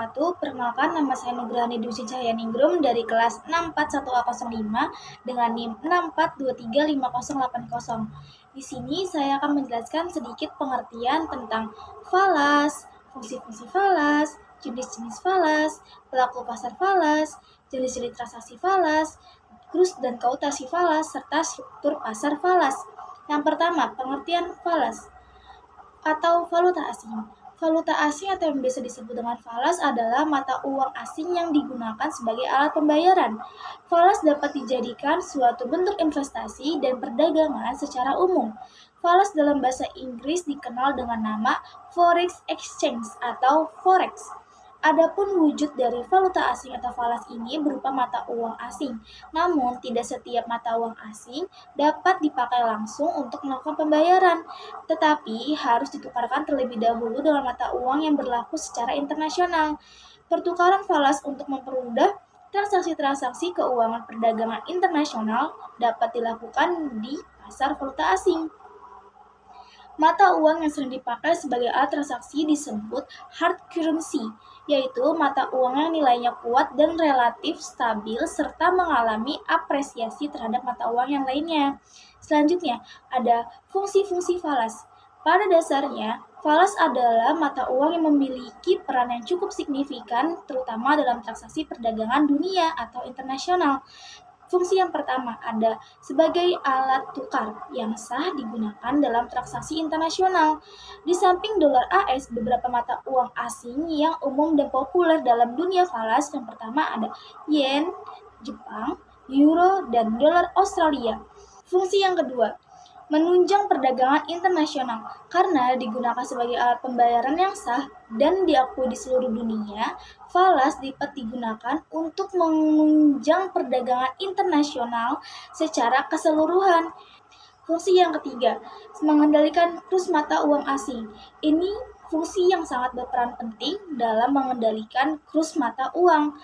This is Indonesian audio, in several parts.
wabarakatuh. Perkenalkan, nama saya Nugrahani Dwi Cahyaningrum dari kelas 641A05 dengan NIM 6423508. Di sini saya akan menjelaskan sedikit pengertian tentang falas, fungsi-fungsi falas, jenis-jenis falas, pelaku pasar falas, jenis-jenis transaksi falas, krus dan kautasi falas, serta struktur pasar falas. Yang pertama, pengertian falas atau valuta asing. Valuta asing atau yang biasa disebut dengan falas adalah mata uang asing yang digunakan sebagai alat pembayaran. Falas dapat dijadikan suatu bentuk investasi dan perdagangan secara umum. Falas dalam bahasa Inggris dikenal dengan nama forex exchange atau forex. Adapun wujud dari valuta asing atau falas ini berupa mata uang asing. Namun, tidak setiap mata uang asing dapat dipakai langsung untuk melakukan pembayaran, tetapi harus ditukarkan terlebih dahulu dengan mata uang yang berlaku secara internasional. Pertukaran falas untuk mempermudah transaksi-transaksi keuangan perdagangan internasional dapat dilakukan di pasar valuta asing. Mata uang yang sering dipakai sebagai alat transaksi disebut hard currency, yaitu mata uang yang nilainya kuat dan relatif stabil serta mengalami apresiasi terhadap mata uang yang lainnya. Selanjutnya, ada fungsi-fungsi falas. Pada dasarnya, falas adalah mata uang yang memiliki peran yang cukup signifikan terutama dalam transaksi perdagangan dunia atau internasional. Fungsi yang pertama ada sebagai alat tukar yang sah digunakan dalam transaksi internasional. Di samping dolar AS, beberapa mata uang asing yang umum dan populer dalam dunia falas yang pertama ada yen, Jepang, euro, dan dolar Australia. Fungsi yang kedua, menunjang perdagangan internasional karena digunakan sebagai alat pembayaran yang sah dan diakui di seluruh dunia. Falas dapat digunakan untuk menunjang perdagangan internasional secara keseluruhan. Fungsi yang ketiga, mengendalikan kurs mata uang asing. Ini fungsi yang sangat berperan penting dalam mengendalikan kurs mata uang.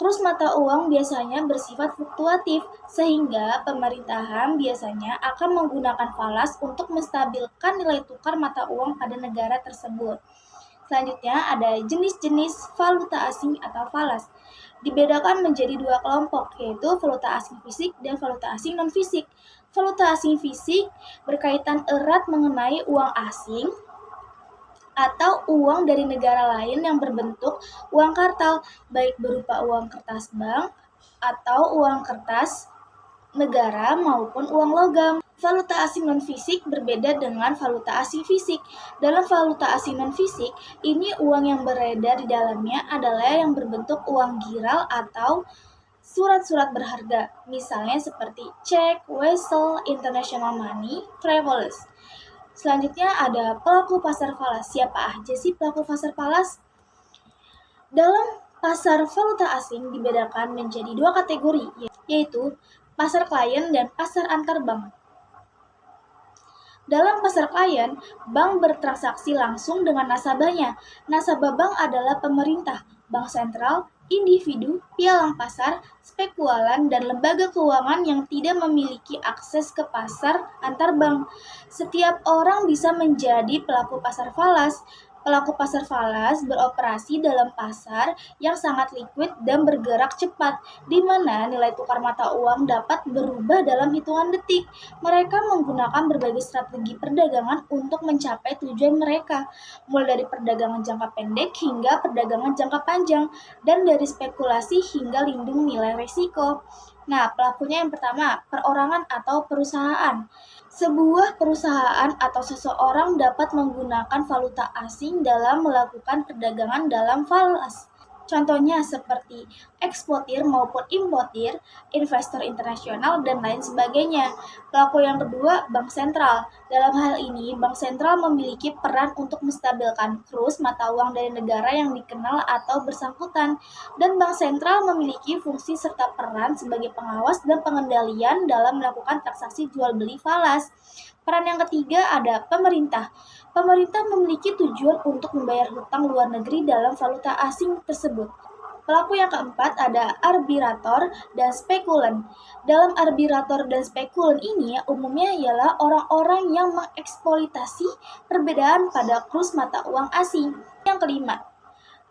Kurs mata uang biasanya bersifat fluktuatif, sehingga pemerintahan biasanya akan menggunakan falas untuk menstabilkan nilai tukar mata uang pada negara tersebut. Selanjutnya ada jenis-jenis valuta asing atau falas. Dibedakan menjadi dua kelompok, yaitu valuta asing fisik dan valuta asing non-fisik. Valuta asing fisik berkaitan erat mengenai uang asing atau uang dari negara lain yang berbentuk uang kartal, baik berupa uang kertas bank atau uang kertas negara maupun uang logam. Valuta asing non-fisik berbeda dengan valuta asing fisik. Dalam valuta asing non-fisik, ini uang yang beredar di dalamnya adalah yang berbentuk uang giral atau surat-surat berharga, misalnya seperti cek, wesel, international money, travelers. Selanjutnya ada pelaku pasar falas. Siapa aja sih pelaku pasar falas? Dalam pasar valuta asing dibedakan menjadi dua kategori, yaitu pasar klien dan pasar antar bank. Dalam pasar klien, bank bertransaksi langsung dengan nasabahnya. Nasabah bank adalah pemerintah, bank sentral, individu, pialang pasar, spekulan, dan lembaga keuangan yang tidak memiliki akses ke pasar antar bank. Setiap orang bisa menjadi pelaku pasar falas. Pelaku pasar falas beroperasi dalam pasar yang sangat liquid dan bergerak cepat, di mana nilai tukar mata uang dapat berubah dalam hitungan detik. Mereka menggunakan berbagai strategi perdagangan untuk mencapai tujuan mereka, mulai dari perdagangan jangka pendek hingga perdagangan jangka panjang, dan dari spekulasi hingga lindung nilai risiko. Nah, pelakunya yang pertama, perorangan atau perusahaan. Sebuah perusahaan atau seseorang dapat menggunakan valuta asing dalam melakukan perdagangan dalam falas. Contohnya seperti eksportir maupun importir, investor internasional, dan lain sebagainya. Pelaku yang kedua, bank sentral. Dalam hal ini, bank sentral memiliki peran untuk menstabilkan kurs mata uang dari negara yang dikenal atau bersangkutan. Dan bank sentral memiliki fungsi serta peran sebagai pengawas dan pengendalian dalam melakukan transaksi jual beli falas. Peran yang ketiga ada pemerintah. Pemerintah memiliki tujuan untuk membayar hutang luar negeri dalam valuta asing tersebut. Pelaku yang keempat ada arbitrator dan spekulan. Dalam arbitrator dan spekulan ini umumnya ialah orang-orang yang mengeksploitasi perbedaan pada kurs mata uang asing. Yang kelima,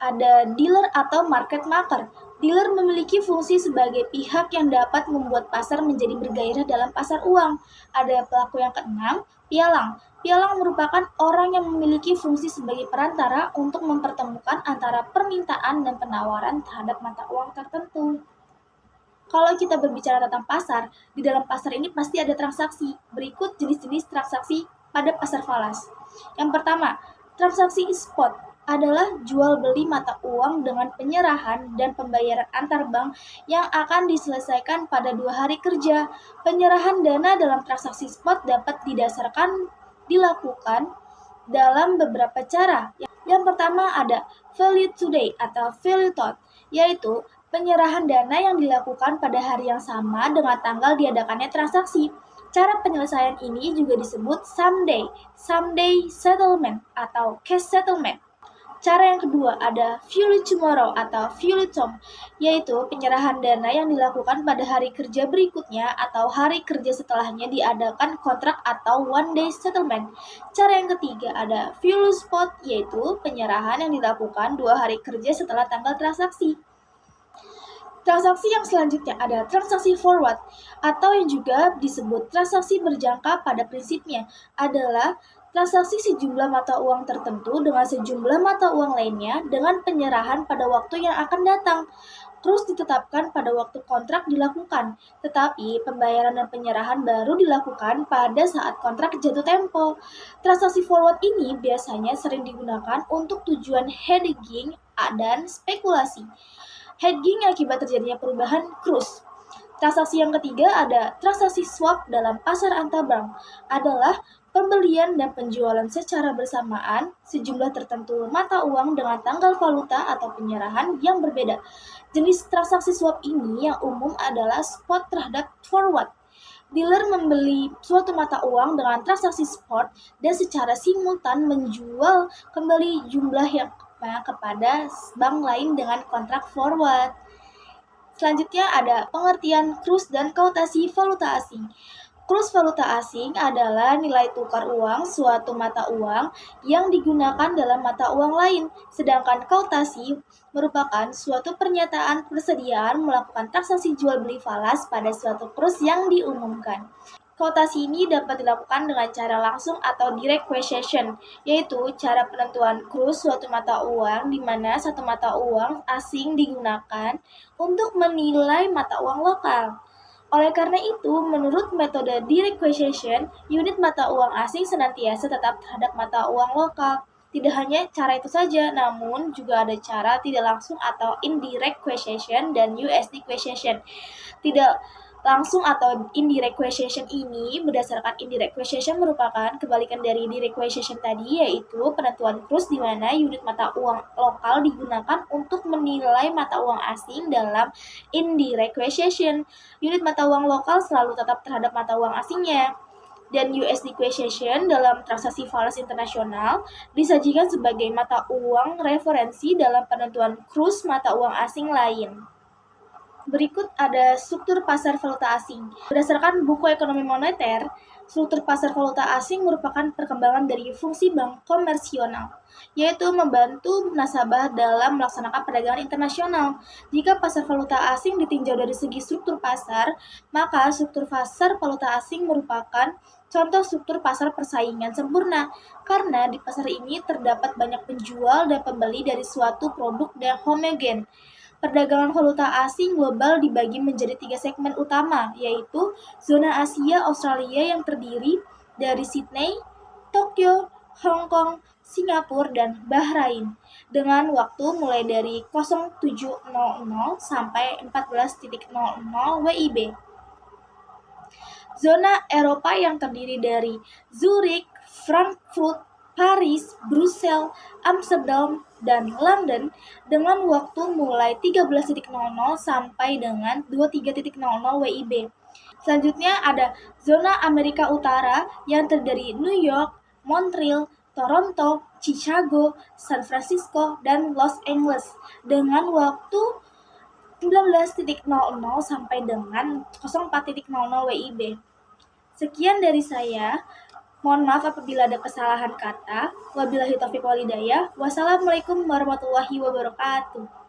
Ada dealer atau market maker. Dealer memiliki fungsi sebagai pihak yang dapat membuat pasar menjadi bergairah dalam pasar uang. Ada pelaku yang keenam, pialang. Pialang merupakan orang yang memiliki fungsi sebagai perantara untuk mempertemukan antara permintaan dan penawaran terhadap mata uang tertentu. Kalau kita berbicara tentang pasar, di dalam pasar ini pasti ada transaksi. Berikut jenis-jenis transaksi pada pasar falas. Yang pertama, transaksi spot adalah jual beli mata uang dengan penyerahan dan pembayaran antar bank yang akan diselesaikan pada 2 hari kerja. Penyerahan dana dalam transaksi spot dapat dilakukan dalam beberapa cara. Yang pertama ada value today atau value thought, yaitu penyerahan dana yang dilakukan pada hari yang sama dengan tanggal diadakannya transaksi. Cara penyelesaian ini juga disebut someday settlement atau cash settlement. Cara yang kedua ada value tomorrow atau value tom, yaitu penyerahan dana yang dilakukan pada hari kerja berikutnya atau hari kerja setelahnya diadakan kontrak atau one day settlement. Cara yang ketiga ada value spot, yaitu penyerahan yang dilakukan 2 hari kerja setelah tanggal transaksi. Transaksi yang selanjutnya ada transaksi forward atau yang juga disebut transaksi berjangka. Pada prinsipnya adalah transaksi sejumlah mata uang tertentu dengan sejumlah mata uang lainnya dengan penyerahan pada waktu yang akan datang. Terus ditetapkan pada waktu kontrak dilakukan, tetapi pembayaran dan penyerahan baru dilakukan pada saat kontrak jatuh tempo. Transaksi forward ini biasanya sering digunakan untuk tujuan hedging dan spekulasi. Hedging akibat terjadinya perubahan kurs. Transaksi yang ketiga ada transaksi swap dalam pasar antar bank, adalah pembelian dan penjualan secara bersamaan sejumlah tertentu mata uang dengan tanggal valuta atau penyerahan yang berbeda. Jenis transaksi swap ini yang umum adalah spot terhadap forward. Dealer membeli suatu mata uang dengan transaksi spot dan secara simultan menjual kembali jumlah yang kepada bank lain dengan kontrak forward. Selanjutnya ada pengertian kurs dan kautasi valuta asing. Kurs valuta asing adalah nilai tukar uang suatu mata uang yang digunakan dalam mata uang lain, sedangkan kautasi merupakan suatu pernyataan persediaan melakukan transaksi jual beli falas pada suatu kurs yang diumumkan. Kautasi ini dapat dilakukan dengan cara langsung atau direct quotation, yaitu cara penentuan kurs suatu mata uang di mana satu mata uang asing digunakan untuk menilai mata uang lokal. Oleh karena itu, menurut metode direct quotation, unit mata uang asing senantiasa tetap terhadap mata uang lokal. Tidak hanya cara itu saja, namun juga ada cara tidak langsung atau indirect quotation dan USD quotation. Tidak langsung atau indirect quotation ini berdasarkan indirect quotation merupakan kebalikan dari direct quotation tadi, yaitu penentuan kurs di mana unit mata uang lokal digunakan untuk menilai mata uang asing. Dalam indirect quotation, unit mata uang lokal selalu tetap terhadap mata uang asingnya. Dan USD quotation dalam transaksi falas internasional disajikan sebagai mata uang referensi dalam penentuan kurs mata uang asing lain. Berikut ada struktur pasar valuta asing. Berdasarkan buku ekonomi moneter, struktur pasar valuta asing merupakan perkembangan dari fungsi bank komersional, yaitu membantu nasabah dalam melaksanakan perdagangan internasional. Jika pasar valuta asing ditinjau dari segi struktur pasar, maka struktur pasar valuta asing merupakan contoh struktur pasar persaingan sempurna, karena di pasar ini terdapat banyak penjual dan pembeli dari suatu produk yang homogen. Perdagangan valuta asing global dibagi menjadi 3 segmen utama, yaitu zona Asia Australia yang terdiri dari Sydney, Tokyo, Hong Kong, Singapura, dan Bahrain, dengan waktu mulai dari 07.00 sampai 14.00 WIB. Zona Eropa yang terdiri dari Zurich, Frankfurt, Paris, Brussels, Amsterdam, dan London dengan waktu mulai 13.00 sampai dengan 23.00 WIB. Selanjutnya ada zona Amerika Utara yang terdiri New York, Montreal, Toronto, Chicago, San Francisco, dan Los Angeles dengan waktu 19.00 sampai dengan 04.00 WIB. Sekian dari saya. Mohon maaf apabila ada kesalahan kata. Wabillahi taufiq walhidayah. Wassalamualaikum warahmatullahi wabarakatuh.